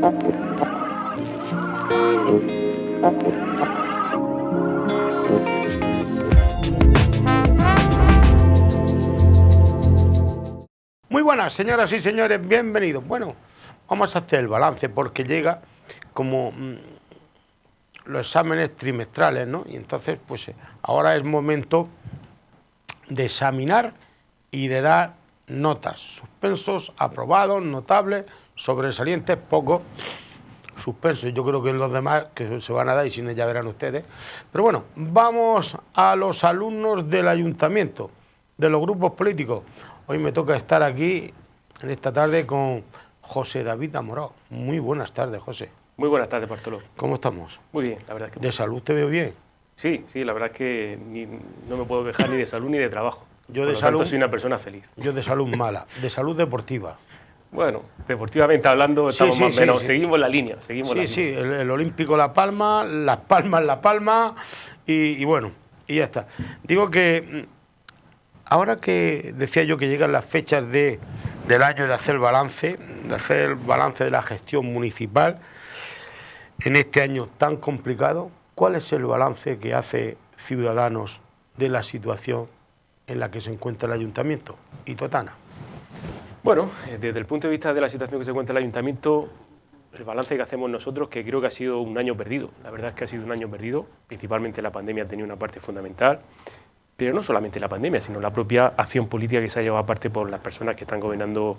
Muy buenas, señoras y señores, bienvenidos. Bueno, vamos a hacer el balance porque llega como los exámenes trimestrales, ¿no? Y entonces, pues ahora es momento de examinar y de dar notas, suspensos, aprobados, notables, sobresalientes, pocos suspensos. Yo creo que los demás que se van a dar y si no ya verán ustedes. Pero bueno, vamos a los alumnos del ayuntamiento, de los grupos políticos. Hoy me toca estar aquí en esta tarde con José David Amorós. Muy buenas tardes, José. Muy buenas tardes, Bartoló. ¿Cómo estamos? Muy bien, la verdad es que... ¿De salud te veo bien? Sí, la verdad es que no me puedo quejar ni de salud ni de trabajo. Yo Por de lo salud tanto, soy una persona feliz. Yo de salud mala, de salud deportiva. Bueno, deportivamente hablando, estamos más o menos, seguimos la línea. Sí, el Olímpico La Palma, Las Palmas La Palma y bueno, y ya está. Digo que ahora que decía yo que llegan las fechas del año de hacer el balance de la gestión municipal en este año tan complicado, ¿cuál es el balance que hace Ciudadanos de la situación en la que se encuentra el ayuntamiento y Totana? Bueno, desde el punto de vista de la situación que se encuentra el ayuntamiento, el balance que hacemos nosotros, que creo que ha sido un año perdido. La verdad es que ha sido un año perdido, principalmente la pandemia ha tenido una parte fundamental, pero no solamente la pandemia, sino la propia acción política que se ha llevado aparte por las personas que están gobernando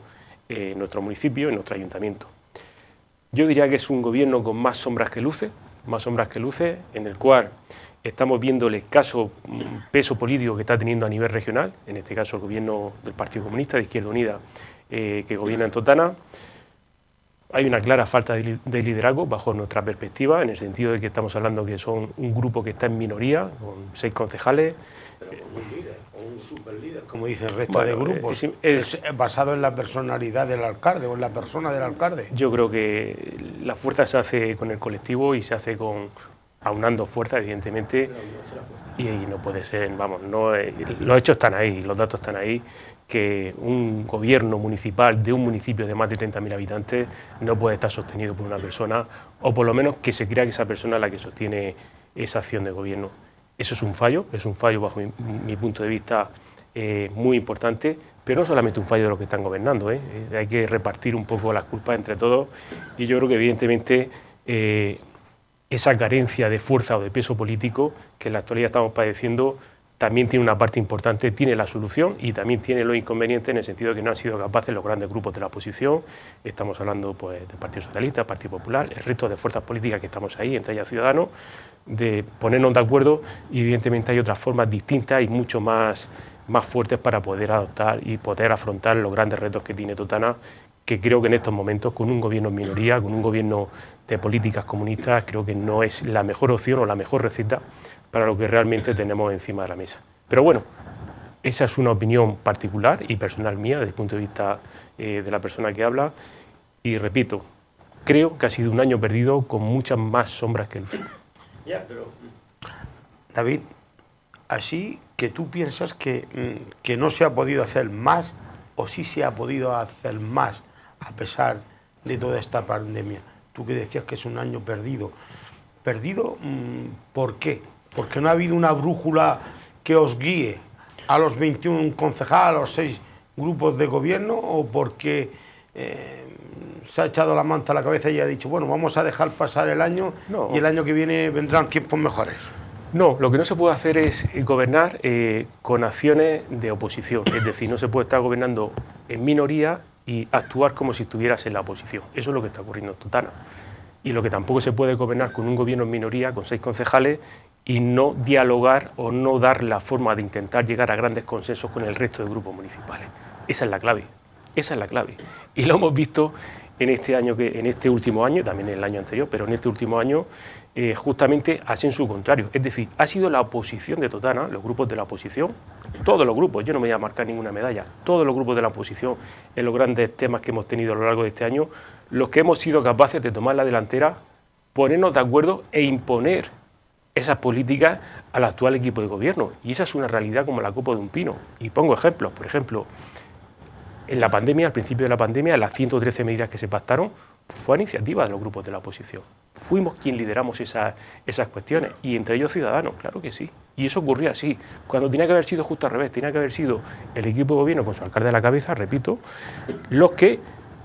nuestro municipio y nuestro ayuntamiento. Yo diría que es un gobierno con más sombras que luces, en el cual estamos viendo el escaso peso político que está teniendo a nivel regional, en este caso el gobierno del Partido Comunista, de Izquierda Unida, que gobierna en Totana. Hay una clara falta de liderazgo bajo nuestra perspectiva, en el sentido de que estamos hablando que son un grupo que está en minoría, con 6 concejales. Pero un líder o un superlíder, como dice el resto de grupos, es basado en la personalidad del alcalde o en la persona del alcalde. Yo creo que la fuerza se hace con el colectivo y se hace aunando fuerzas, evidentemente, y no puede ser, vamos, los hechos están ahí, los datos están ahí, que un gobierno municipal de un municipio de más de 30.000 habitantes no puede estar sostenido por una persona, o por lo menos que se crea que esa persona es la que sostiene esa acción de gobierno. Eso es un fallo bajo mi punto de vista muy importante, pero no solamente un fallo de los que están gobernando, hay que repartir un poco las culpas entre todos, y yo creo que evidentemente esa carencia de fuerza o de peso político que en la actualidad estamos padeciendo también tiene una parte importante, tiene la solución y también tiene los inconvenientes en el sentido de que no han sido capaces los grandes grupos de la oposición, estamos hablando pues del Partido Socialista, Partido Popular, el resto de fuerzas políticas que estamos ahí, entre ellas Ciudadanos, de ponernos de acuerdo, y evidentemente hay otras formas distintas y mucho más fuertes para poder adoptar y poder afrontar los grandes retos que tiene Totana, que creo que en estos momentos, con un gobierno en minoría, con un gobierno de políticas comunistas, creo que no es la mejor opción o la mejor receta para lo que realmente tenemos encima de la mesa. Pero bueno, esa es una opinión particular y personal mía, desde el punto de vista de la persona que habla, y repito, creo que ha sido un año perdido con muchas más sombras que luces. Ya, pero David, así que tú piensas que no se ha podido hacer más, o sí se ha podido hacer más a pesar de toda esta pandemia. Tú que decías que es un año perdido. ¿Perdido por qué? ¿Porque no ha habido una brújula que os guíe a los 21 concejales, a los 6 grupos de gobierno, o porque se ha echado la manta a la cabeza y ha dicho, bueno, vamos a dejar pasar el año y el año que viene vendrán tiempos mejores? No, lo que no se puede hacer es gobernar con acciones de oposición, es decir, no se puede estar gobernando en minoría y actuar como si estuvieras en la oposición. Eso es lo que está ocurriendo en Totana. Y lo que tampoco se puede gobernar con un gobierno en minoría, con 6 concejales, y no dialogar o no dar la forma de intentar llegar a grandes consensos con el resto de grupos municipales. Esa es la clave, esa es la clave. Y lo hemos visto en este último año, también en el año anterior, pero en este último año justamente hacen su contrario. Es decir, ha sido la oposición de Totana, los grupos de la oposición, todos los grupos, yo no me voy a marcar ninguna medalla, todos los grupos de la oposición en los grandes temas que hemos tenido a lo largo de este año, los que hemos sido capaces de tomar la delantera, ponernos de acuerdo e imponer esas políticas al actual equipo de gobierno. Y esa es una realidad como la copa de un pino. Y pongo ejemplos, por ejemplo, en la pandemia, al principio de la pandemia, las 113 medidas que se pactaron fue a iniciativa de los grupos de la oposición. Fuimos quien lideramos esas cuestiones, y entre ellos Ciudadanos, claro que sí. Y eso ocurrió así, cuando tenía que haber sido justo al revés, tenía que haber sido el equipo de gobierno con su alcalde a la cabeza, repito, los que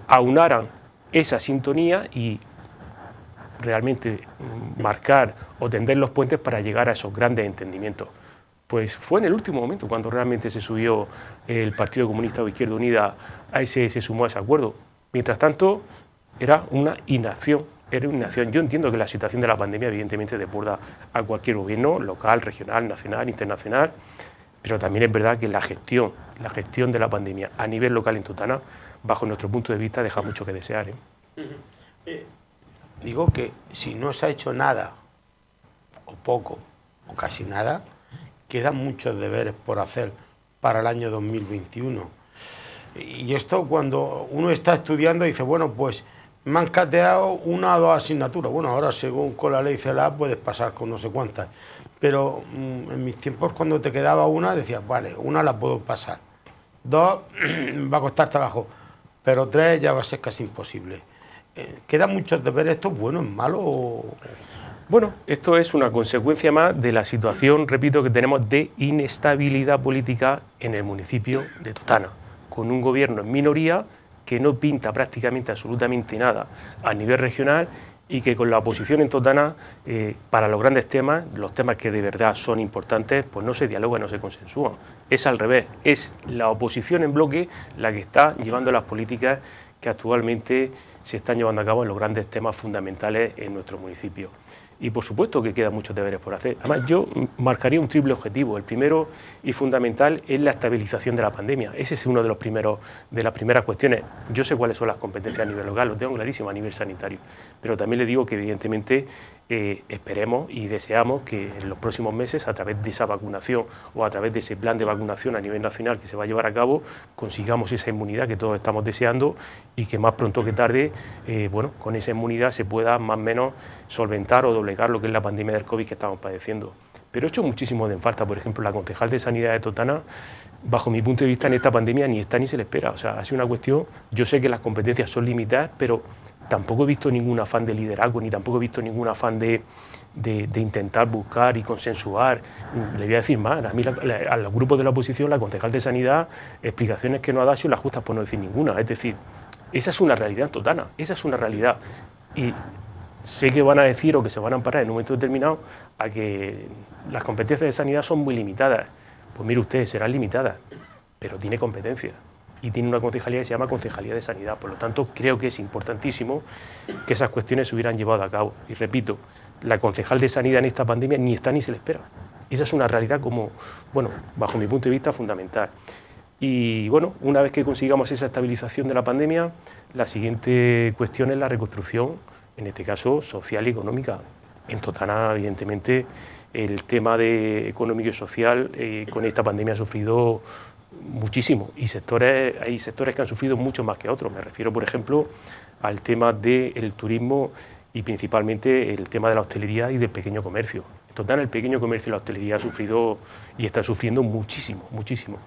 aunaran esa sintonía y realmente marcar o tender los puentes para llegar a esos grandes entendimientos. Pues fue en el último momento cuando realmente se subió el Partido Comunista o Izquierda Unida, se sumó a ese acuerdo. Mientras tanto, era una inacción. Yo entiendo que la situación de la pandemia evidentemente desborda a cualquier gobierno, local, regional, nacional, internacional, pero también es verdad que la gestión de la pandemia a nivel local en Totana, bajo nuestro punto de vista, deja mucho que desear. Digo que si no se ha hecho nada, o poco, o casi nada, quedan muchos deberes por hacer para el año 2021. Y esto cuando uno está estudiando dice, bueno, pues me han cateado una o dos asignaturas. Bueno, ahora según con la ley CELA puedes pasar con no sé cuántas. Pero en mis tiempos cuando te quedaba una decías, vale, una la puedo pasar. Dos va a costar trabajo, pero tres ya va a ser casi imposible. ¿Quedan muchos deberes? ¿Esto es bueno, es malo? Bueno, esto es una consecuencia más de la situación, repito, que tenemos de inestabilidad política en el municipio de Totana, con un gobierno en minoría que no pinta prácticamente absolutamente nada a nivel regional y que con la oposición en Totana, para los grandes temas, los temas que de verdad son importantes, pues no se dialogan, no se consensúan. Es al revés, es la oposición en bloque la que está llevando las políticas que actualmente se están llevando a cabo en los grandes temas fundamentales en nuestro municipio. Y por supuesto que quedan muchos deberes por hacer. Además, yo marcaría un triple objetivo. El primero y fundamental es la estabilización de la pandemia. Ese es uno de las primeras cuestiones. Yo sé cuáles son las competencias a nivel local, lo tengo clarísimo a nivel sanitario. Pero también le digo que evidentemente esperemos y deseamos que en los próximos meses, a través de esa vacunación o a través de ese plan de vacunación a nivel nacional que se va a llevar a cabo, consigamos esa inmunidad que todos estamos deseando y que más pronto que tarde, bueno, con esa inmunidad se pueda más o menos solventar o doblegar lo que es la pandemia del COVID que estamos padeciendo. Pero he hecho muchísimo de en falta, por ejemplo, la concejal de Sanidad de Totana, bajo mi punto de vista en esta pandemia ni está ni se le espera. O sea, ha sido una cuestión, yo sé que las competencias son limitadas, pero tampoco he visto ningún afán de liderazgo, ni tampoco he visto ningún afán de intentar buscar y consensuar. Le voy a decir más, a los grupos de la oposición, la concejal de Sanidad, explicaciones que no ha dado son las justas por no decir ninguna. Es decir, esa es una realidad en Totana, esa es una realidad. Y sé que van a decir o que se van a amparar en un momento determinado a que las competencias de sanidad son muy limitadas. Pues mire usted, serán limitadas, pero tiene competencia y tiene una concejalía que se llama Concejalía de Sanidad. Por lo tanto, creo que es importantísimo que esas cuestiones se hubieran llevado a cabo. Y repito, la concejal de Sanidad en esta pandemia ni está ni se le espera. Esa es una realidad como, bueno, bajo mi punto de vista, fundamental. Y bueno, una vez que consigamos esa estabilización de la pandemia, la siguiente cuestión es la reconstrucción, en este caso social y económica. En Totana, evidentemente, el tema económico y social con esta pandemia ha sufrido muchísimo y hay sectores que han sufrido mucho más que otros. Me refiero, por ejemplo, al tema del turismo y principalmente el tema de la hostelería y del pequeño comercio. En Totana el pequeño comercio y la hostelería ha sufrido y está sufriendo muchísimo, muchísimo.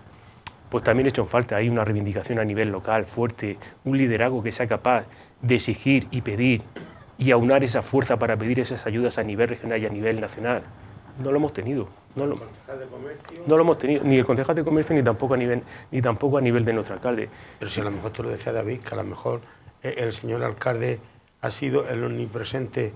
Pues también he hecho en falta ahí una reivindicación a nivel local fuerte, un liderazgo que sea capaz de exigir y pedir y aunar esa fuerza para pedir esas ayudas a nivel regional y a nivel nacional. No lo hemos tenido. No lo hemos tenido, ni el concejal de comercio ni tampoco a nivel de nuestro alcalde. Pero si a lo mejor tú lo decías, David, que a lo mejor el señor alcalde ha sido el omnipresente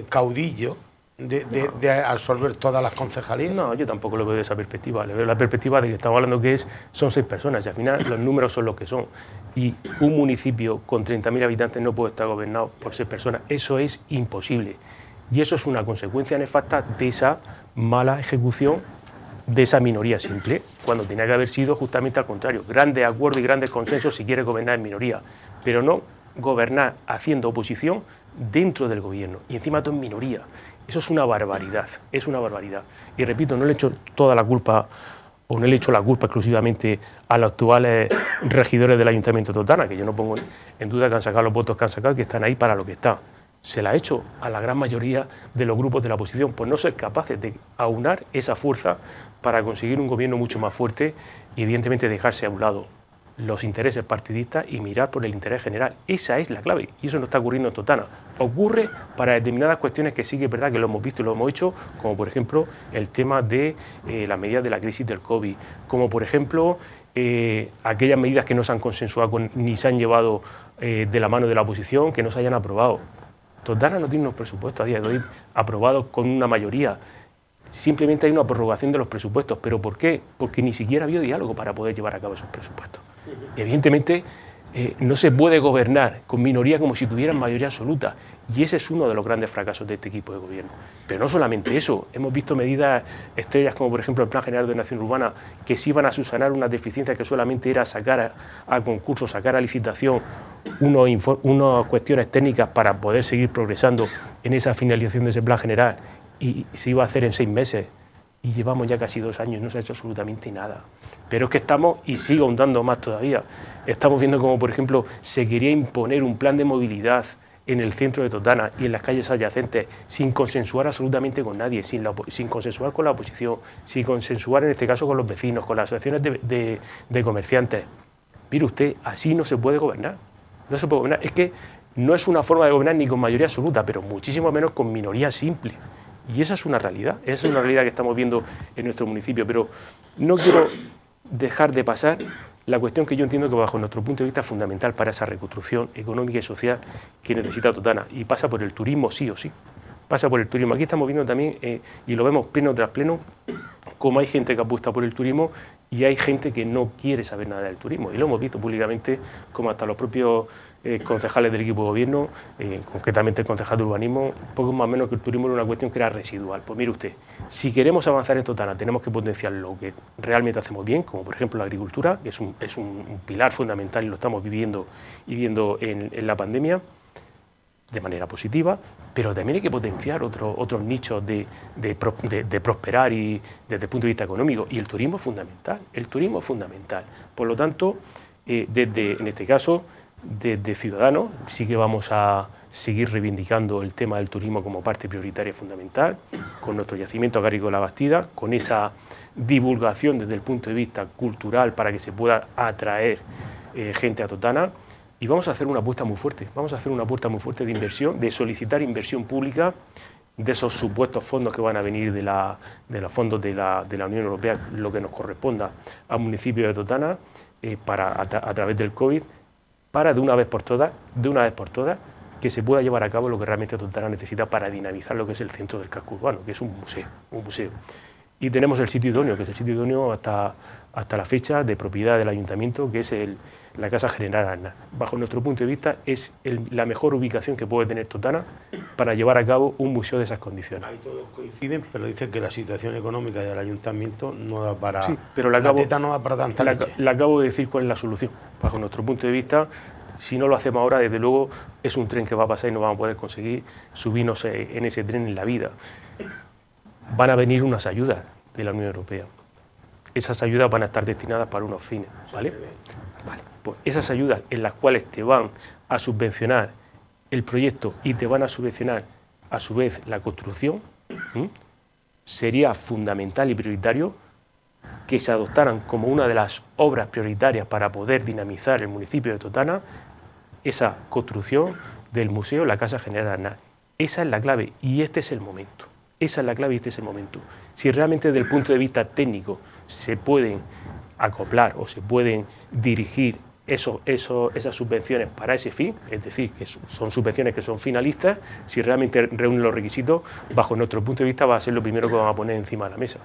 caudillo de absorber todas las concejalías. No, yo tampoco lo veo de esa perspectiva. Le veo la perspectiva de que estamos hablando que son 6 personas y al final los números son los que son. Y un municipio con 30.000 habitantes no puede estar gobernado por 6 personas. Eso es imposible. Y eso es una consecuencia nefasta de esa mala ejecución de esa minoría simple, cuando tenía que haber sido justamente al contrario. Grandes acuerdos y grandes consensos si quiere gobernar en minoría, pero no gobernar haciendo oposición dentro del gobierno y encima todo en minoría. Eso es una barbaridad, es una barbaridad. Y repito, no le echo toda la culpa o no le echo la culpa exclusivamente a los actuales regidores del Ayuntamiento de Totana, que yo no pongo en duda que han sacado los votos que han sacado, que están ahí para lo que están. Se la ha hecho a la gran mayoría de los grupos de la oposición por no ser capaces de aunar esa fuerza para conseguir un gobierno mucho más fuerte y evidentemente dejarse a un lado los intereses partidistas y mirar por el interés general. Esa es la clave, y eso no está ocurriendo en Totana. Ocurre para determinadas cuestiones que sí que es verdad que lo hemos visto y lo hemos hecho, como por ejemplo el tema de las medidas de la crisis del COVID, como por ejemplo aquellas medidas que no se han consensuado ni se han llevado de la mano de la oposición, que no se hayan aprobado. Totana no tiene unos presupuestos a día de hoy aprobados con una mayoría. Simplemente hay una prorrogación de los presupuestos. ¿Pero por qué? Porque ni siquiera ha habido diálogo para poder llevar a cabo esos presupuestos. Y evidentemente no se puede gobernar con minoría como si tuvieran mayoría absoluta. Y ese es uno de los grandes fracasos de este equipo de gobierno. Pero no solamente eso, hemos visto medidas estrellas como por ejemplo el Plan General de Ordenación Urbana, que sí iban a subsanar unas deficiencias que solamente era sacar a concurso, sacar a licitación unas cuestiones técnicas para poder seguir progresando en esa finalización de ese Plan General, y se iba a hacer en 6 meses. Y llevamos ya casi 2 años y no se ha hecho absolutamente nada. Pero es que estamos, y sigo ahondando más todavía, estamos viendo como, por ejemplo, se quería imponer un plan de movilidad en el centro de Totana y en las calles adyacentes sin consensuar absolutamente con nadie, sin consensuar con la oposición, sin consensuar en este caso con los vecinos, con las asociaciones de comerciantes. Mire usted, así no se puede gobernar. No se puede gobernar. Es que no es una forma de gobernar ni con mayoría absoluta, pero muchísimo menos con minoría simple. Y esa es una realidad que estamos viendo en nuestro municipio. Pero no quiero dejar de pasar la cuestión que yo entiendo que bajo nuestro punto de vista es fundamental para esa reconstrucción económica y social que necesita Totana, y pasa por el turismo sí o sí, pasa por el turismo. Aquí estamos viendo también, y lo vemos pleno tras pleno, cómo hay gente que apuesta por el turismo y hay gente que no quiere saber nada del turismo, y lo hemos visto públicamente, como hasta los propios concejales del equipo de gobierno, concretamente el concejal de urbanismo, poco más o menos que el turismo era una cuestión que era residual. Pues mire usted, si queremos avanzar en Totana tenemos que potenciar lo que realmente hacemos bien, como por ejemplo la agricultura, que es un pilar fundamental y lo estamos viviendo y viendo en la pandemia de manera positiva, pero también hay que potenciar otros nichos de prosperar y desde el punto de vista económico, y el turismo es fundamental, Por lo tanto, en este caso, desde Ciudadanos sí que vamos a seguir reivindicando el tema del turismo como parte prioritaria y fundamental, con nuestro yacimiento agrícola Bastida, con esa divulgación desde el punto de vista cultural para que se pueda atraer gente a Totana. Y vamos a hacer una apuesta muy fuerte, de inversión, de solicitar inversión pública de esos supuestos fondos que van a venir de los fondos de la Unión Europea, lo que nos corresponda al municipio de Totana, a través del COVID, para de una vez por todas, que se pueda llevar a cabo lo que realmente Totana necesita para dinamizar lo que es el centro del casco urbano, que es un museo. Y tenemos el sitio idóneo, que es el sitio idóneo hasta la fecha de propiedad del ayuntamiento, que es la Casa General Aznar. Bajo nuestro punto de vista es la mejor ubicación que puede tener Totana para llevar a cabo un museo de esas condiciones. Ahí todos coinciden, pero dicen que la situación económica del ayuntamiento no da para... Sí, pero la teta no da para tanta leche. Le acabo de decir cuál es la solución. Bajo nuestro punto de vista, si no lo hacemos ahora, desde luego es un tren que va a pasar y no vamos a poder conseguir subirnos en ese tren en la vida. Van a venir unas ayudas de la Unión Europea. Esas ayudas van a estar destinadas para unos fines, ¿vale? Vale. Pues esas ayudas en las cuales te van a subvencionar el proyecto y te van a subvencionar a su vez la construcción, sería fundamental y prioritario que se adoptaran como una de las obras prioritarias para poder dinamizar el municipio de Totana esa construcción del museo, la Casa General Aznar. Esa es la clave y este es el momento. Si realmente desde el punto de vista técnico se pueden acoplar o se pueden dirigir esas subvenciones para ese fin, es decir, que son subvenciones que son finalistas, si realmente reúnen los requisitos, bajo nuestro punto de vista va a ser lo primero que vamos a poner encima de la mesa.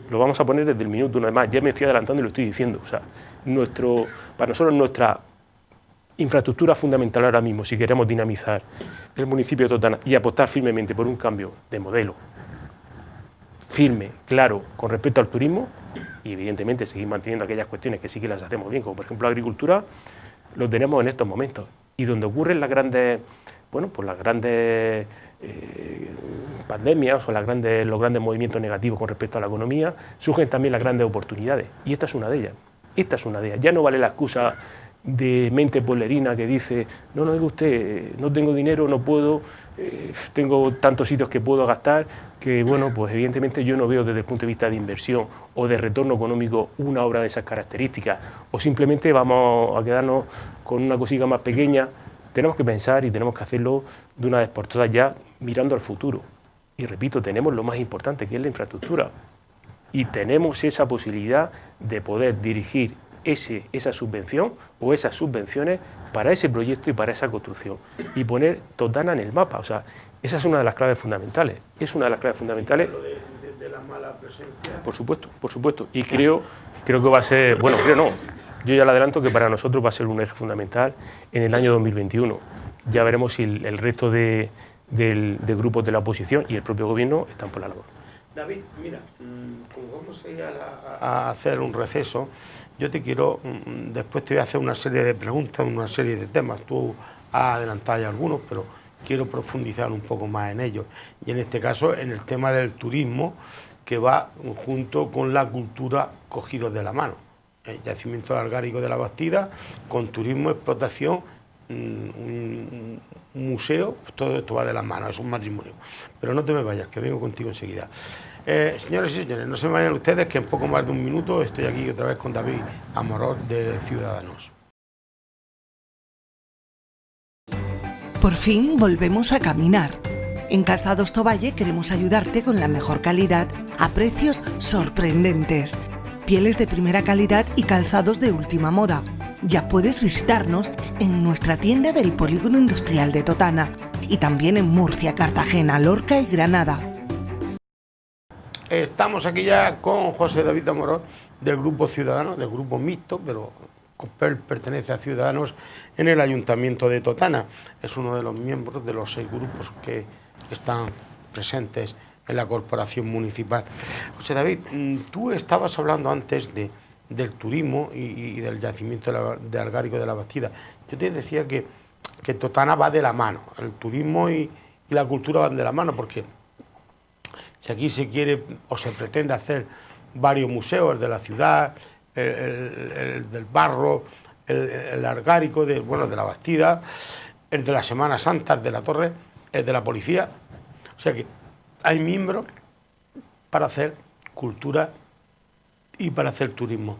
Lo vamos a poner desde el minuto uno. Además, ya me estoy adelantando y lo estoy diciendo. O sea, para nosotros nuestra infraestructura fundamental ahora mismo, si queremos dinamizar el municipio de Totana y apostar firmemente por un cambio de modelo firme, claro, con respecto al turismo, y evidentemente seguir manteniendo aquellas cuestiones que sí que las hacemos bien, como por ejemplo la agricultura, lo tenemos en estos momentos. Y donde ocurren las grandes, pandemias o los grandes movimientos negativos con respecto a la economía, surgen también las grandes oportunidades. Y esta es una de ellas. Ya no vale la excusa de mente pueblerina que dice, no, no, usted, no tengo dinero, no puedo, tengo tantos sitios que puedo gastar, que bueno, pues evidentemente yo no veo desde el punto de vista de inversión o de retorno económico una obra de esas características, o simplemente vamos a quedarnos con una cosita más pequeña. Tenemos que pensar y tenemos que hacerlo de una vez por todas ya mirando al futuro. Y repito, tenemos lo más importante, que es la infraestructura, y tenemos esa posibilidad de poder dirigir esa subvención o esas subvenciones para ese proyecto y para esa construcción, y poner Totana en el mapa. O sea, esa es una de las claves fundamentales. Es una de las claves fundamentales. De la mala presencia. Por supuesto. Y creo que va a ser, bueno, creo no, yo ya le adelanto que para nosotros va a ser un eje fundamental en el año 2021. Ya veremos si el resto de grupos de la oposición y el propio gobierno están por la labor. David, mira, como vamos a ir a hacer un receso, yo te quiero, después te voy a hacer una serie de preguntas, una serie de temas. Tú has adelantado ya algunos, pero quiero profundizar un poco más en ellos. Y en este caso, en el tema del turismo, que va junto con la cultura cogidos de la mano. El yacimiento algárico de la Bastida, con turismo, explotación, un museo, todo esto va de la mano, es un matrimonio. Pero no te me vayas, que vengo contigo enseguida. Señores y señores, no se me vayan ustedes, que en poco más de un minuto estoy aquí otra vez con David Amorós de Ciudadanos. Por fin volvemos a caminar. En Calzados Tovalle queremos ayudarte con la mejor calidad a precios sorprendentes. Pieles de primera calidad y calzados de última moda. Ya puedes visitarnos en nuestra tienda del Polígono Industrial de Totana y también en Murcia, Cartagena, Lorca y Granada. Estamos aquí ya con José David Amorós del Grupo Ciudadanos, del Grupo Mixto, pero pertenece a Ciudadanos en el Ayuntamiento de Totana. Es uno de los miembros de los 6 grupos que están presentes en la corporación municipal. José David, tú estabas hablando antes del turismo y del yacimiento de algárico de la Bastida. Yo te decía que Totana va de la mano, el turismo y la cultura van de la mano, porque si aquí se quiere o se pretende hacer varios museos, el de la ciudad, el del barro, el algárico de la Bastida, el de la Semana Santa, el de la Torre, el de la policía. O sea que hay miembros para hacer cultura y para hacer turismo.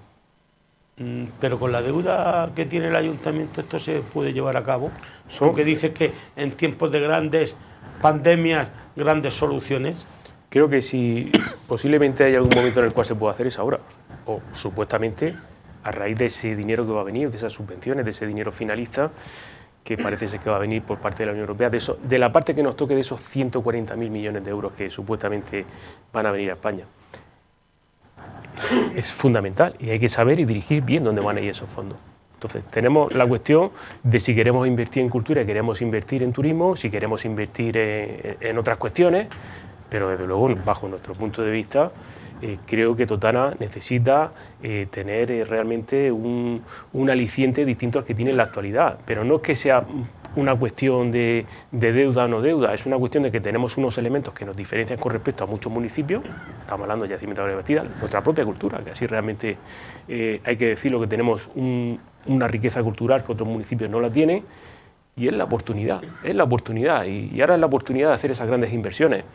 Pero con la deuda que tiene el ayuntamiento esto se puede llevar a cabo. Porque dices que en tiempos de grandes pandemias, grandes soluciones. Creo que si posiblemente hay algún momento en el cual se puede hacer es ahora, o supuestamente a raíz de ese dinero que va a venir, de esas subvenciones, de ese dinero finalista que parece ser que va a venir por parte de la Unión Europea, de la parte que nos toque de esos 140.000 millones de euros que supuestamente van a venir a España. Es fundamental y hay que saber y dirigir bien dónde van a ir esos fondos. Entonces, tenemos la cuestión de si queremos invertir en cultura, queremos invertir en turismo, si queremos invertir en otras cuestiones, pero desde luego, bajo nuestro punto de vista, creo que Totana necesita tener realmente un aliciente distinto al que tiene en la actualidad, pero no es que sea una cuestión de deuda o no deuda, es una cuestión de que tenemos unos elementos que nos diferencian con respecto a muchos municipios. Estamos hablando de yacimiento de Bastida, nuestra propia cultura, que así realmente hay que decirlo, que tenemos una riqueza cultural que otros municipios no la tienen, y es la oportunidad, y ahora es la oportunidad de hacer esas grandes inversiones,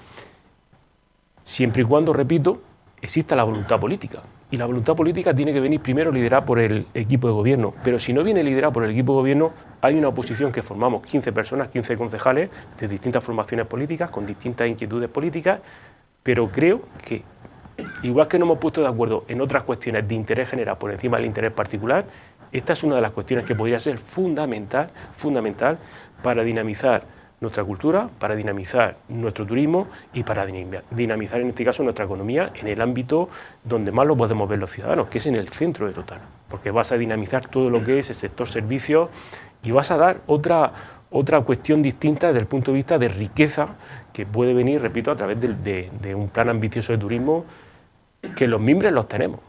siempre y cuando, repito, exista la voluntad política. Y la voluntad política tiene que venir primero liderada por el equipo de gobierno. Pero si no viene liderada por el equipo de gobierno, hay una oposición que formamos 15 personas, 15 concejales de distintas formaciones políticas, con distintas inquietudes políticas, pero creo que, igual que no hemos puesto de acuerdo en otras cuestiones de interés general por encima del interés particular, esta es una de las cuestiones que podría ser fundamental para dinamizar nuestra cultura, para dinamizar nuestro turismo y para dinamizar en este caso nuestra economía en el ámbito donde más lo podemos ver los ciudadanos, que es en el centro de Totana, porque vas a dinamizar todo lo que es el sector servicios y vas a dar otra cuestión distinta desde el punto de vista de riqueza que puede venir, repito, a través de un plan ambicioso de turismo que los mimbres los tenemos,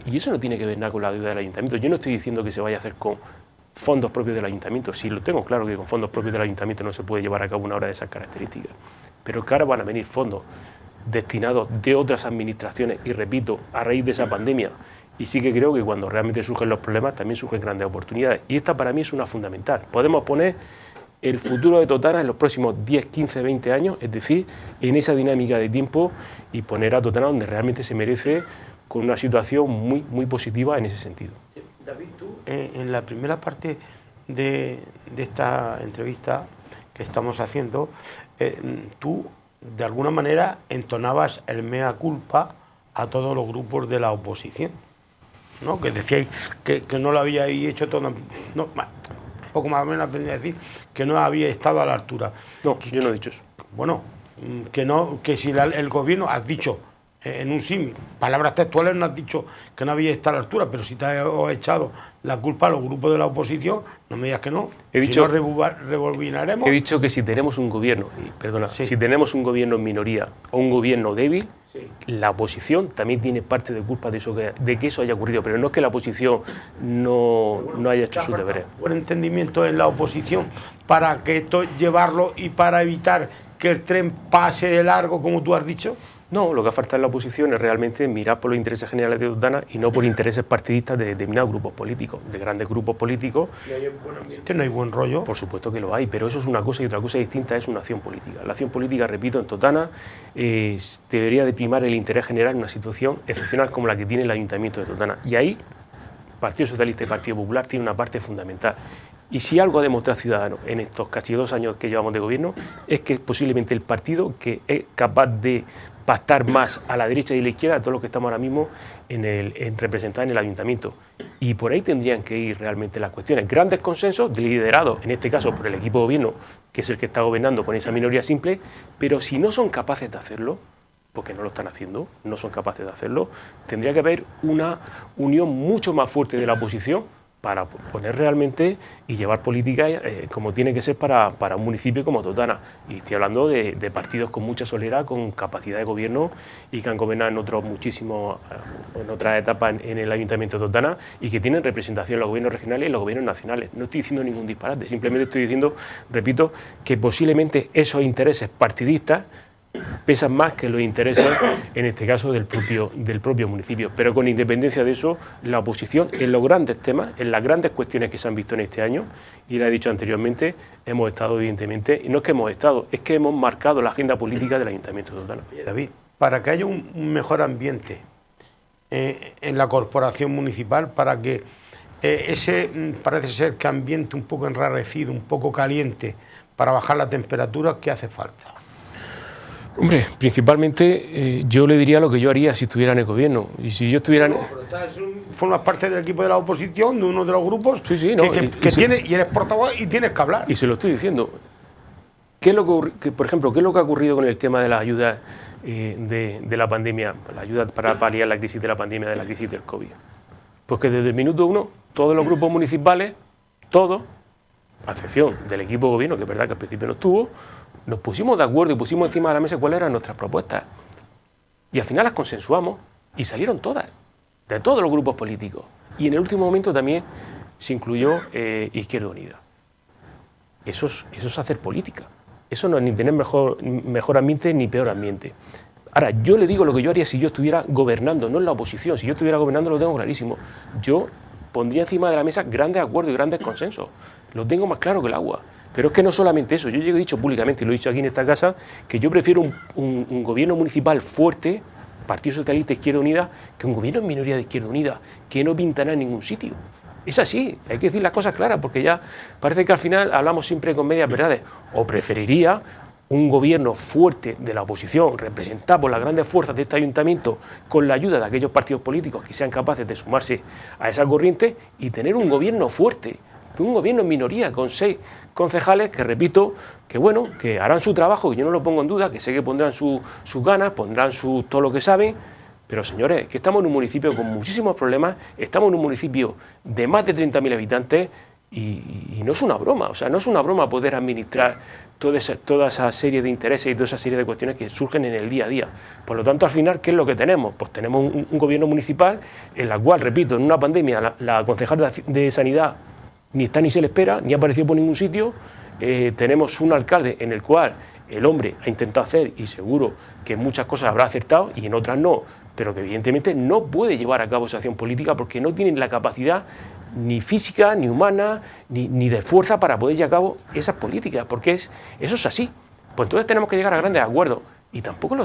y eso no tiene que ver nada con la deuda del ayuntamiento. Yo no estoy diciendo que se vaya a hacer con fondos propios del ayuntamiento, sí lo tengo claro que con fondos propios del ayuntamiento no se puede llevar a cabo una obra de esas características, pero que ahora van a venir fondos destinados de otras administraciones y repito, a raíz de esa pandemia y sí que creo que cuando realmente surgen los problemas también surgen grandes oportunidades. Y esta para mí es una fundamental. Podemos poner el futuro de Totana en los próximos 10, 15, 20 años, es decir, en esa dinámica de tiempo y poner a Totana donde realmente se merece, con una situación muy, muy positiva en ese sentido. David, tú en la primera parte de esta entrevista que estamos haciendo, tú de alguna manera entonabas el mea culpa a todos los grupos de la oposición, ¿no? Que decíais que no lo habíais hecho todo, no, poco más o menos aprendí a decir que no había estado a la altura. No, yo no he dicho eso. Bueno, que si el gobierno, has dicho en un símil, palabras textuales, no has dicho que no había estado a la altura, pero si te has echado la culpa a los grupos de la oposición, no me digas que no. He dicho, si no, rebobinaremos. He dicho que si tenemos un gobierno, si tenemos un gobierno en minoría o un gobierno débil, la oposición también tiene parte de culpa de eso, de que eso haya ocurrido, pero no es que la oposición no haya hecho sus deberes. ¿Un entendimiento en la oposición para que esto llevarlo y para evitar que el tren pase de largo, como tú has dicho? No, lo que falta en la oposición es realmente mirar por los intereses generales de Totana y no por intereses partidistas de determinados grupos políticos, de grandes grupos políticos. ¿Y hay buen ambiente? ¿No hay buen rollo? Por supuesto que lo hay, pero eso es una cosa y otra cosa distinta es una acción política. La acción política, repito, en Totana debería de primar el interés general en una situación excepcional como la que tiene el Ayuntamiento de Totana. Y ahí, Partido Socialista y Partido Popular tienen una parte fundamental. Y si algo ha demostrado Ciudadanos en estos casi 2 años que llevamos de gobierno, es que es posiblemente el partido que es capaz de pactar más a la derecha y a la izquierda de todo lo que estamos ahora mismo en representar en el Ayuntamiento. Y por ahí tendrían que ir realmente las cuestiones. Grandes consensos, liderados en este caso por el equipo de gobierno, que es el que está gobernando con esa minoría simple, pero si no son capaces de hacerlo, porque no lo están haciendo, no son capaces de hacerlo, tendría que haber una unión mucho más fuerte de la oposición para poner realmente y llevar política como tiene que ser para un municipio como Totana. Y estoy hablando de partidos con mucha solera, con capacidad de gobierno y que han gobernado en otras etapas en el Ayuntamiento de Totana y que tienen representación en los gobiernos regionales y los gobiernos nacionales. No estoy diciendo ningún disparate, simplemente estoy diciendo, repito, que posiblemente esos intereses partidistas pesan más que los intereses, en este caso, del propio municipio. Pero con independencia de eso, la oposición en los grandes temas, en las grandes cuestiones que se han visto en este año, y lo he dicho anteriormente, hemos estado evidentemente, y no es que hemos estado, es que hemos marcado la agenda política del Ayuntamiento de Totana. David, para que haya un mejor ambiente en la corporación municipal, para que ese, parece ser que ambiente un poco enrarecido, un poco caliente, para bajar la temperatura, ¿qué hace falta? Hombre, principalmente yo le diría lo que yo haría si estuviera en el gobierno. Y si yo estuviera formas parte del equipo de la oposición, de uno de los grupos, sí, no, y eres portavoz y tienes que hablar. Y se lo estoy diciendo. ¿Qué es lo que, por ejemplo, qué es lo que ha ocurrido con el tema de la ayuda de la pandemia, la ayuda para paliar la crisis de la pandemia, de la crisis del COVID? Pues que desde el minuto 1, todos los grupos municipales, todos, a excepción del equipo de gobierno, que es verdad que al principio no estuvo, nos pusimos de acuerdo y pusimos encima de la mesa cuáles eran nuestras propuestas. Y al final las consensuamos y salieron todas, de todos los grupos políticos. Y en el último momento también se incluyó Izquierda Unida. Eso es hacer política. Eso no es ni tener mejor ambiente ni peor ambiente. Ahora, yo le digo lo que yo haría si yo estuviera gobernando, no en la oposición. Si yo estuviera gobernando lo tengo clarísimo. Yo pondría encima de la mesa grandes acuerdos y grandes consensos. Lo tengo más claro que el agua. Pero es que no solamente eso, yo he dicho públicamente, y lo he dicho aquí en esta casa, que yo prefiero un gobierno municipal fuerte, Partido Socialista, Izquierda Unida, que un gobierno en minoría de Izquierda Unida, que no pintará en ningún sitio. Es así, hay que decir las cosas claras, porque ya parece que al final hablamos siempre con medias verdades. O preferiría un gobierno fuerte de la oposición, representado por las grandes fuerzas de este ayuntamiento, con la ayuda de aquellos partidos políticos que sean capaces de sumarse a esa corriente y tener un gobierno fuerte, que un gobierno en minoría, con 6 concejales que, repito, que bueno, que harán su trabajo, que yo no lo pongo en duda, que sé que pondrán sus ganas, pondrán todo lo que saben, pero señores, que estamos en un municipio con muchísimos problemas, estamos en un municipio de más de 30.000 habitantes y no es una broma, o sea, no es una broma poder administrar toda esa serie de intereses y toda esa serie de cuestiones que surgen en el día a día. Por lo tanto, al final, ¿qué es lo que tenemos? Pues tenemos un gobierno municipal en la cual, repito, en una pandemia la concejal de Sanidad ni está ni se le espera, ni ha aparecido por ningún sitio, tenemos un alcalde en el cual el hombre ha intentado hacer, y seguro que en muchas cosas habrá acertado y en otras no, pero que evidentemente no puede llevar a cabo esa acción política porque no tienen la capacidad ni física, ni humana, ni de fuerza para poder llevar a cabo esas políticas, porque eso es así. Pues entonces tenemos que llegar a grandes acuerdos, y tampoco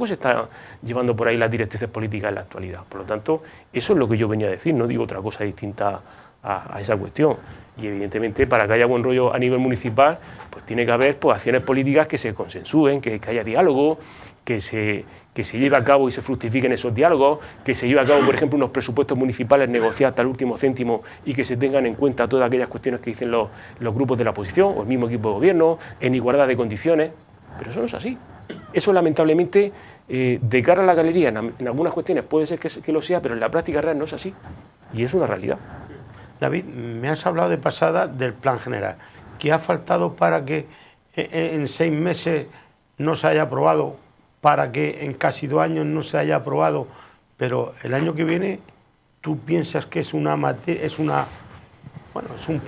se está llevando por ahí las directrices políticas en la actualidad. Por lo tanto, eso es lo que yo venía a decir, no digo otra cosa distinta a esa cuestión. Y evidentemente, para que haya buen rollo a nivel municipal, pues tiene que haber pues, acciones políticas que se consensúen, que haya diálogo, que se lleve a cabo y se fructifiquen esos diálogos, que se lleve a cabo, por ejemplo, unos presupuestos municipales negociados hasta el último céntimo y que se tengan en cuenta todas aquellas cuestiones que dicen los grupos de la oposición o el mismo equipo de gobierno, en igualdad de condiciones. Pero eso no es así. Eso, lamentablemente, de cara a la galería, en algunas cuestiones puede ser que lo sea, pero en la práctica real no es así. Y es una realidad. David, me has hablado de pasada del plan general. ¿Qué ha faltado para que en 6 meses no se haya aprobado, para que en casi 2 años no se haya aprobado, pero el año que viene tú piensas que es un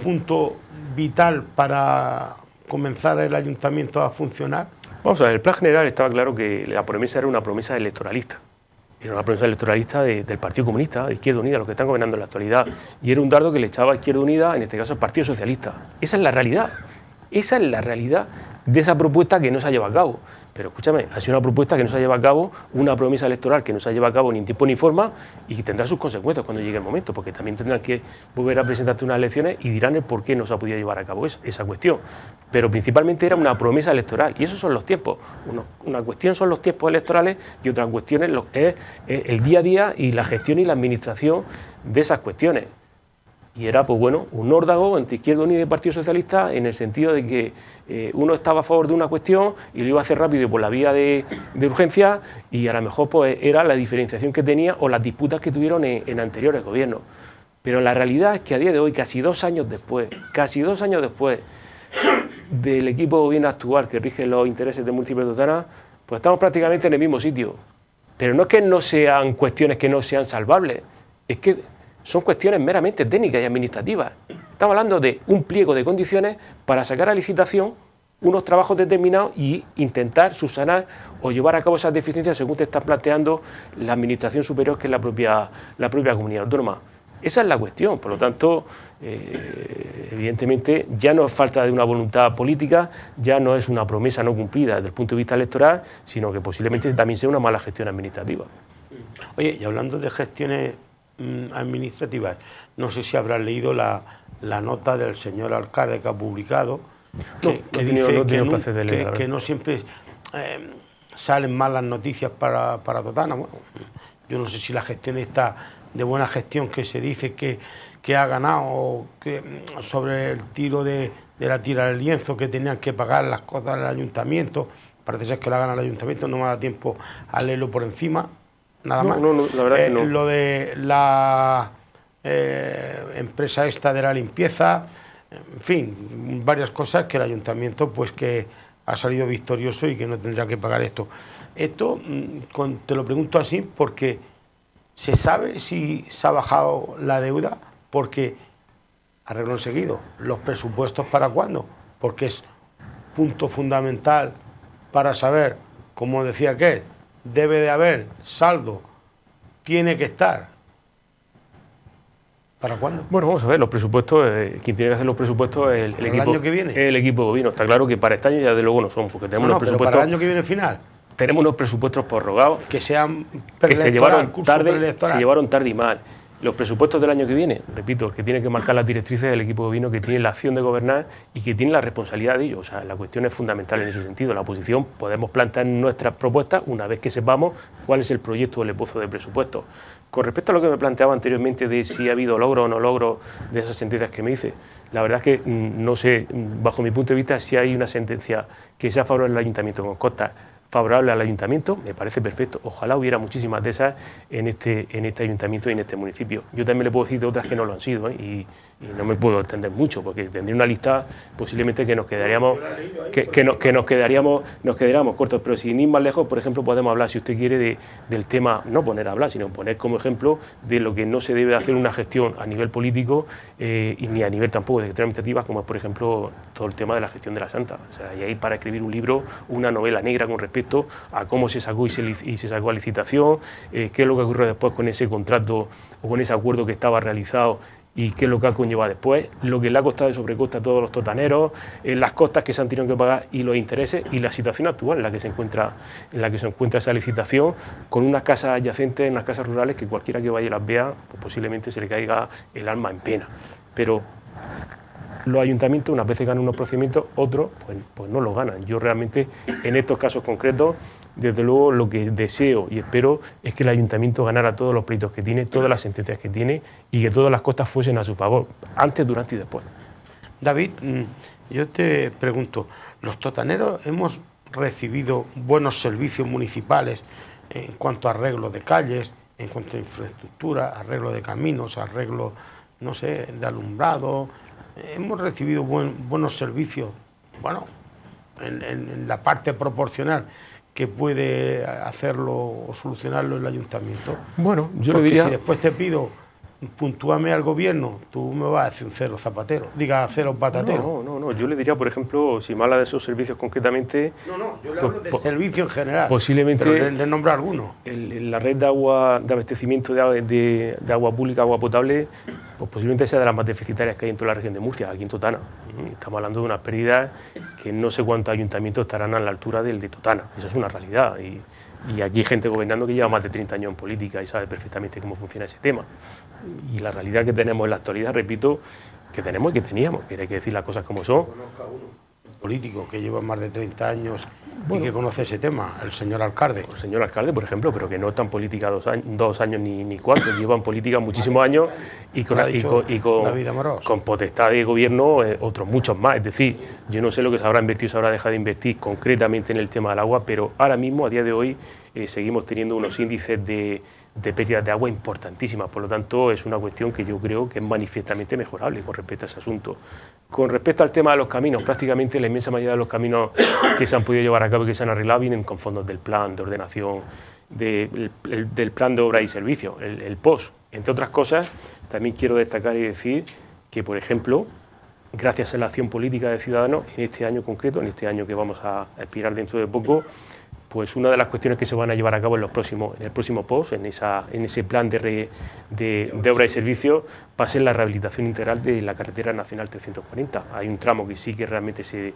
punto vital para comenzar el ayuntamiento a funcionar? Vamos a ver, el plan general estaba claro que la promesa era una promesa electoralista. Era una promesa electoralista del Partido Comunista, de Izquierda Unida, los que están gobernando en la actualidad. Y era un dardo que le echaba a Izquierda Unida, en este caso al Partido Socialista. Esa es la realidad. Esa es la realidad de esa propuesta que no se ha llevado a cabo. Pero escúchame, ha sido una propuesta que no se ha llevado a cabo, una promesa electoral que no se ha llevado a cabo ni en tiempo ni forma y que tendrá sus consecuencias cuando llegue el momento, porque también tendrán que volver a presentarse unas elecciones y dirán el por qué no se ha podido llevar a cabo esa cuestión. Pero principalmente era una promesa electoral y esos son los tiempos. Una cuestión son los tiempos electorales y otra cuestión es el día a día y la gestión y la administración de esas cuestiones. Y era, pues bueno, un órdago entre Izquierda Unida y Partido Socialista en el sentido de que uno estaba a favor de una cuestión y lo iba a hacer rápido y por la vía de urgencia y a lo mejor pues era la diferenciación que tenía o las disputas que tuvieron en anteriores gobiernos. Pero la realidad es que a día de hoy, casi 2 años después del equipo de gobierno actual que rige los intereses del municipio de Totana, pues estamos prácticamente en el mismo sitio. Pero no es que no sean cuestiones que no sean salvables, es que son cuestiones meramente técnicas y administrativas. Estamos hablando de un pliego de condiciones para sacar a licitación unos trabajos determinados y intentar subsanar o llevar a cabo esas deficiencias según te está planteando la administración superior, que es la propia comunidad autónoma. Esa es la cuestión. Por lo tanto, evidentemente, ya no es falta de una voluntad política, ya no es una promesa no cumplida desde el punto de vista electoral, sino que posiblemente también sea una mala gestión administrativa. Oye, y hablando de gestiones administrativas, no sé si habrás leído la nota del señor alcalde que ha publicado, que dice que no siempre salen malas noticias para Totana. Bueno, yo no sé si la gestión está de buena gestión que se dice que ha ganado, sobre el tiro de la tira del lienzo, que tenían que pagar las cosas del ayuntamiento. Parece ser que la gana el ayuntamiento, no me da tiempo a leerlo por encima. Nada más. No, la verdad que no. Lo de la empresa esta de la limpieza, en fin, varias cosas que el ayuntamiento pues que ha salido victorioso y que no tendrá que pagar esto. Esto te lo pregunto así porque se sabe si se ha bajado la deuda, porque arreglo enseguido, los presupuestos para cuándo, porque es punto fundamental para saber, como decía aquel, debe de haber saldo, tiene que estar. ¿Para cuándo? Bueno, vamos a ver, los presupuestos, quien tiene que hacer los presupuestos es el equipo. ¿El año que viene? El equipo de gobierno. Está claro que para este año ya de luego no son, porque tenemos los presupuestos. Pero para el año que viene final. Tenemos unos presupuestos prorrogados que sean que se llevaron tarde y mal. Los presupuestos del año que viene, repito, que tienen que marcar las directrices del equipo de gobierno, que tiene la acción de gobernar y que tiene la responsabilidad de ello. O sea, la cuestión es fundamental en ese sentido. La oposición podemos plantear nuestras propuestas una vez que sepamos cuál es el proyecto del esbozo de presupuesto. Con respecto a lo que me planteaba anteriormente de si ha habido logro o no logro de esas sentencias que me hice, la verdad es que no sé, bajo mi punto de vista, si hay una sentencia que sea a favor del Ayuntamiento con Costa favorable al ayuntamiento, me parece perfecto. Ojalá hubiera muchísimas de esas en este ayuntamiento y en este municipio. Yo también le puedo decir de otras que no lo han sido, ¿eh? Y no me puedo extender mucho, porque tendría una lista posiblemente que nos quedaríamos, nos quedaríamos cortos. Pero sin ir más lejos, por ejemplo, podemos hablar, si usted quiere, del tema, no poner a hablar, sino poner como ejemplo de lo que no se debe hacer una gestión a nivel político y ni a nivel tampoco de gestión administrativa, como es, por ejemplo, todo el tema de la gestión de la Santa. O sea, y ahí para escribir un libro, una novela negra con respecto a cómo se sacó y se sacó a licitación, qué es lo que ocurrió después con ese contrato o con ese acuerdo que estaba realizado y qué es lo que ha conllevado después, lo que le ha costado de sobrecoste a todos los totaneros, las costas que se han tenido que pagar y los intereses y la situación actual en la que se encuentra esa licitación, con unas casas adyacentes, unas casas rurales que cualquiera que vaya y las vea, pues posiblemente se le caiga el alma en pena. Pero los ayuntamientos, unas veces ganan unos procedimientos, otros pues no los ganan. Yo realmente, en estos casos concretos, desde luego lo que deseo y espero es que el ayuntamiento ganara todos los pleitos que tiene, todas las sentencias que tiene y que todas las costas fuesen a su favor, antes, durante y después. David, yo te pregunto, ¿los totaneros hemos recibido buenos servicios municipales en cuanto a arreglo de calles, en cuanto a infraestructura, arreglo de caminos, arreglo, no sé, de alumbrado? Hemos recibido buenos servicios, bueno, en la parte proporcional que puede hacerlo o solucionarlo el ayuntamiento. Bueno, yo Porque le diría... si después te pido, puntúame al gobierno, tú me vas a decir un cero zapatero, diga cero patatero. No, yo le diría, por ejemplo, si me habla de esos servicios concretamente... No, yo le hablo de servicio en general, posiblemente, pero le nombro alguno. La red de agua, de abastecimiento de agua pública, agua potable, pues posiblemente sea de las más deficitarias que hay en toda la región de Murcia, aquí en Totana. Estamos hablando de unas pérdidas que no sé cuántos ayuntamientos estarán a la altura del de Totana, eso es una realidad. Y aquí hay gente gobernando que lleva más de 30 años en política y sabe perfectamente cómo funciona ese tema. Y la realidad que tenemos en la actualidad, repito, que tenemos y que teníamos, que hay que decir las cosas como son. Conozco a uno político que lleva más de 30 años y que conoce ese tema, el señor alcalde. El señor alcalde, por ejemplo, pero que no está en política 2 años ni 4, lleva en política muchísimos años y con potestad de gobierno otros muchos más. Es decir, yo no sé lo que se habrá invertido, se habrá dejado de invertir concretamente en el tema del agua, pero ahora mismo, a día de hoy, seguimos teniendo unos índices de pérdidas de agua importantísimas. Por lo tanto, es una cuestión que yo creo que es manifiestamente mejorable con respecto a ese asunto. Con respecto al tema de los caminos, prácticamente la inmensa mayoría de los caminos que se han podido llevar a cabo y que se han arreglado vienen con fondos del plan de ordenación, del plan de obras y servicios, el POS. Entre otras cosas, también quiero destacar y decir que, por ejemplo, gracias a la acción política de Ciudadanos, en este año concreto, en este año que vamos a expirar dentro de poco, pues una de las cuestiones que se van a llevar a cabo en el próximo POS, en ese plan de obra y servicios, va a ser la rehabilitación integral de la carretera nacional 340. Hay un tramo que sí que realmente se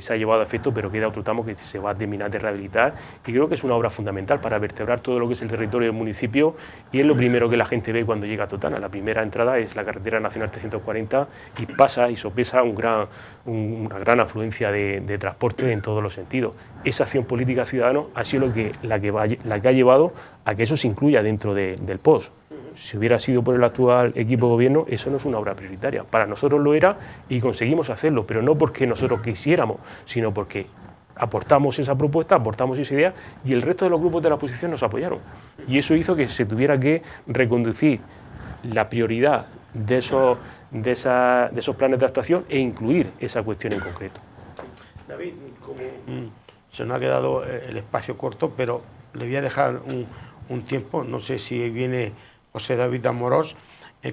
ha llevado a efecto, pero queda otro tramo que se va a terminar de rehabilitar y creo que es una obra fundamental para vertebrar todo lo que es el territorio del municipio y es lo primero que la gente ve cuando llega a Totana. La primera entrada es la carretera nacional 340 y pasa y sopesa una gran afluencia de transporte en todos los sentidos. Esa acción política ciudadana ha sido la que ha llevado a que eso se incluya dentro del POS. Si hubiera sido por el actual equipo de gobierno, eso no es una obra prioritaria. Para nosotros lo era y conseguimos hacerlo, pero no porque nosotros quisiéramos, sino porque aportamos esa propuesta, aportamos esa idea y el resto de los grupos de la oposición nos apoyaron. Y eso hizo que se tuviera que reconducir la prioridad de esos planes de actuación e incluir esa cuestión en concreto. David, como se nos ha quedado el espacio corto, pero le voy a dejar un tiempo, no sé si viene José David Amorós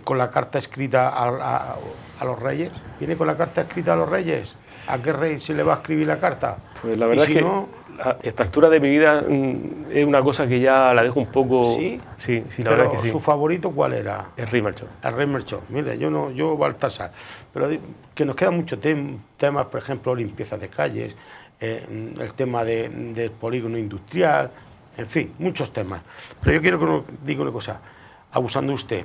con la carta escrita a los reyes. ¿Viene con la carta escrita a los reyes? ¿A qué rey se le va a escribir la carta? Pues la verdad es que a esta altura de mi vida es una cosa que ya la dejo un poco... ¿Sí? Sí, la verdad es que sí. ¿Su favorito cuál era? El rey Melchor. El rey Melchor. Mire, yo Baltasar. Pero que nos quedan muchos temas, por ejemplo, limpieza de calles, el tema del polígono industrial, en fin, muchos temas. Pero yo quiero que nos diga una cosa, abusando usted,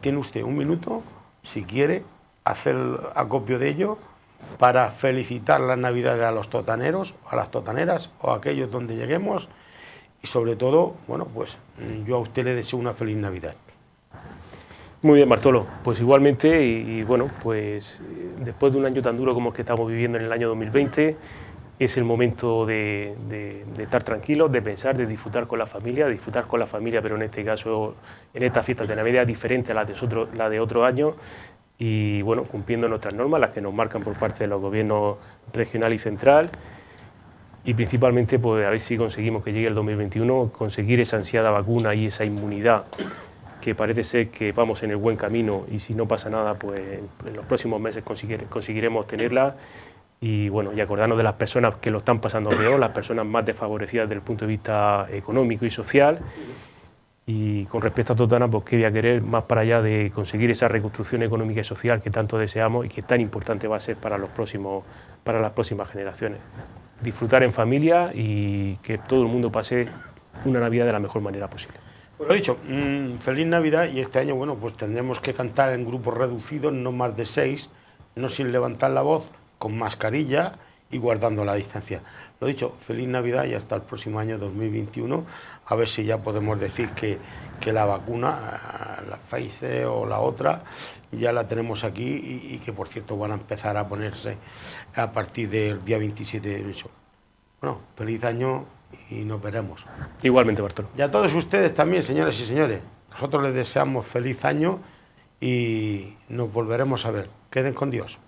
tiene usted un minuto, si quiere, hacer acopio de ello para felicitar las Navidades a los totaneros, a las totaneras o a aquellos donde lleguemos y sobre todo, bueno, pues yo a usted le deseo una feliz Navidad. Muy bien, Bartolo, pues igualmente y bueno, pues después de un año tan duro como el que estamos viviendo en el año 2020, es el momento de estar tranquilos, de pensar, de disfrutar con la familia, pero en este caso, en estas fiestas de Navidad, diferente a la de otro año, y bueno, cumpliendo nuestras normas, las que nos marcan por parte de los gobiernos regional y central, y principalmente pues a ver si conseguimos que llegue el 2021, conseguir esa ansiada vacuna y esa inmunidad, que parece ser que vamos en el buen camino, y si no pasa nada, pues en los próximos meses conseguiremos tenerla. Y bueno, y acordarnos de las personas que lo están pasando peor, las personas más desfavorecidas desde el punto de vista económico y social. Y con respecto a Totana, pues qué voy a querer más para allá de conseguir esa reconstrucción económica y social que tanto deseamos y que tan importante va a ser para las próximas generaciones. Disfrutar en familia y que todo el mundo pase una Navidad de la mejor manera posible. Pues lo dicho, feliz Navidad, y este año, bueno, pues tendremos que cantar en grupos reducidos, no más de 6, no sin levantar la voz, con mascarilla y guardando la distancia. Lo dicho, feliz Navidad y hasta el próximo año 2021, a ver si ya podemos decir que la vacuna, la Pfizer o la otra, ya la tenemos aquí y que por cierto van a empezar a ponerse a partir del día 27 de enero. Bueno, feliz año y nos veremos. Igualmente, Bartolo. Y a todos ustedes también, señoras y señores, nosotros les deseamos feliz año y nos volveremos a ver. Queden con Dios.